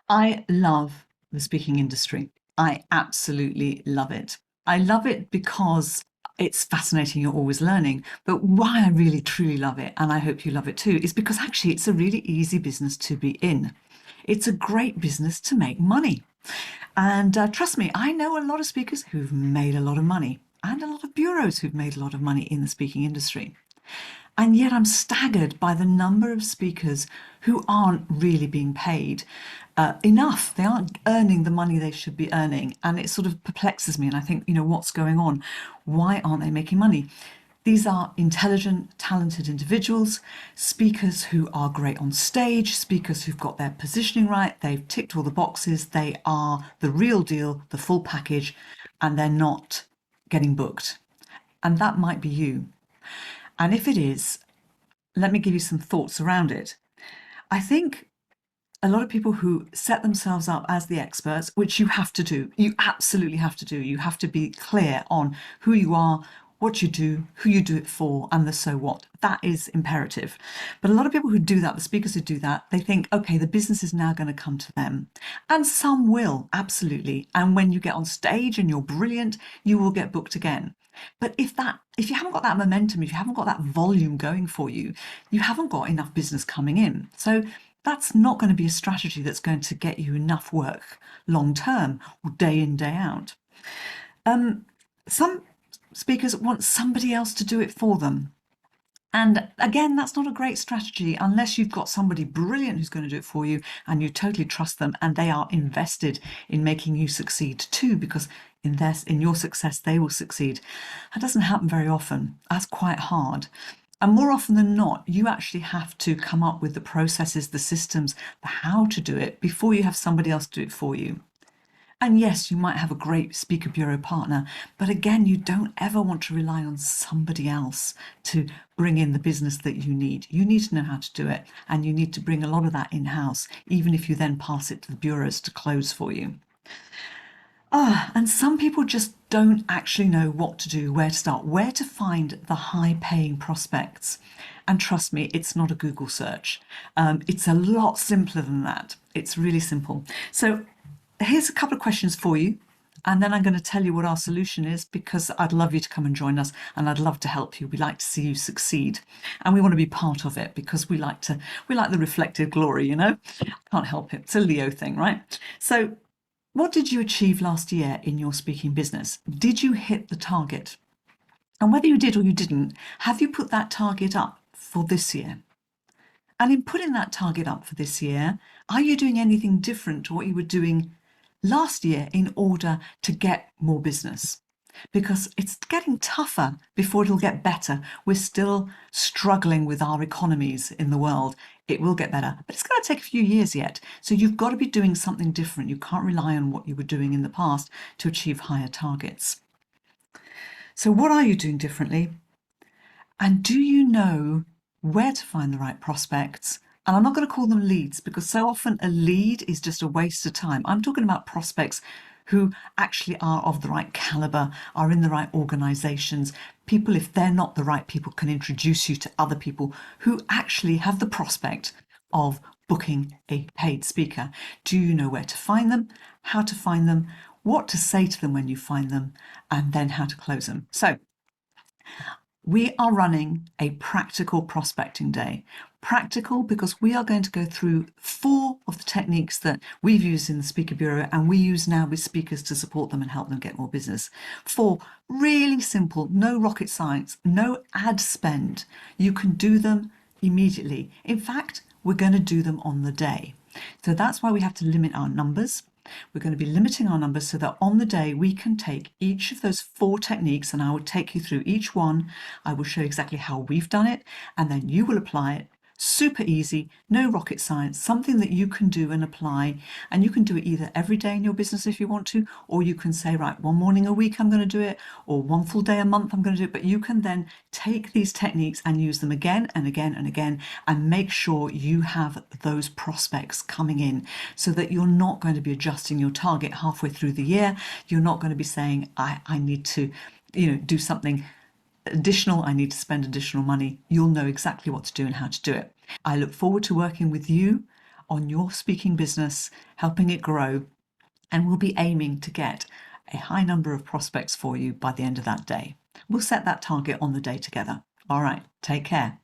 I love the speaking industry. I absolutely love it. I love it because it's fascinating. You're always learning. But why I really truly love it, and I hope you love it too, is because actually it's a really easy business to be in. It's a great business to make money. And trust me, I know a lot of speakers who've made a lot of money and a lot of bureaus who've made a lot of money in the speaking industry. And yet I'm staggered by the number of speakers who aren't really being paid enough. They aren't earning the money they should be earning. And it sort of perplexes me. And I think, what's going on? Why aren't they making money? These are intelligent, talented individuals, speakers who are great on stage, speakers who've got their positioning right, they've ticked all the boxes, they are the real deal, the full package, and they're not getting booked. And that might be you. And if it is, let me give you some thoughts around it. I think a lot of people who set themselves up as the experts, which you have to do, you absolutely have to do, you have to be clear on who you are, what you do, who you do it for, and the so what. That is imperative. But a lot of people who do that, the speakers who do that, they think, okay, the business is now going to come to them. And some will, absolutely. And when you get on stage and you're brilliant, you will get booked again. But if you haven't got that momentum, if you haven't got that volume going for you, you haven't got enough business coming in. So that's not going to be a strategy that's going to get you enough work long term or day in, day out. Some speakers want somebody else to do it for them. And again, that's not a great strategy unless you've got somebody brilliant who's going to do it for you and you totally trust them and they are invested in making you succeed too, because in your success, they will succeed. That doesn't happen very often. That's quite hard. And more often than not, you actually have to come up with the processes, the systems, the how to do it before you have somebody else do it for you. And yes, you might have a great speaker bureau partner, but again, you don't ever want to rely on somebody else to bring in the business that you need. You need to know how to do it, and you need to bring a lot of that in-house, even if you then pass it to the bureaus to close for you. And some people just don't actually know what to do, where to start, where to find the high paying prospects. And trust me, it's not a Google search. It's a lot simpler than that. It's really simple. So here's a couple of questions for you. And then I'm going to tell you what our solution is because I'd love you to come and join us and I'd love to help you. We like to see you succeed and we want to be part of it because we like the reflected glory, Can't help it. It's a Leo thing, right? So what did you achieve last year in your speaking business? Did you hit the target? And whether you did or you didn't, have you put that target up for this year? And in putting that target up for this year, are you doing anything different to what you were doing last year in order to get more business? Because it's getting tougher before it'll get better. We're still struggling with our economies in the world. It will get better, but it's going to take a few years yet. So you've got to be doing something different. You can't rely on what you were doing in the past to achieve higher targets. So what are you doing differently? And do you know where to find the right prospects? And I'm not going to call them leads because so often a lead is just a waste of time. I'm talking about prospects who actually are of the right caliber, are in the right organizations. People, if they're not the right people, can introduce you to other people who actually have the prospect of booking a paid speaker. Do you know where to find them, how to find them, what to say to them when you find them, and then how to close them? So we are running a practical prospecting day. Practical because we are going to go through 4 of the techniques that we've used in the Speaker Bureau and we use now with speakers to support them and help them get more business. 4 really simple, no rocket science, no ad spend. You can do them immediately. In fact, we're going to do them on the day. So that's why we have to limit our numbers. We're going to be limiting our numbers so that on the day we can take each of those 4 techniques and I will take you through each one. I will show exactly how we've done it and then you will apply it. Super easy, no rocket science, something that you can do and apply. And you can do it either every day in your business if you want to, or you can say, right, one morning a week I'm going to do it, or one full day a month I'm going to do it. But you can then take these techniques and use them again and again and again and make sure you have those prospects coming in so that you're not going to be adjusting your target halfway through the year. You're not going to be saying, I need to, do something additional, I need to spend additional money. You'll know exactly what to do and how to do it. I look forward to working with you on your speaking business, helping it grow, and we'll be aiming to get a high number of prospects for you by the end of that day. We'll set that target on the day together. All right, take care.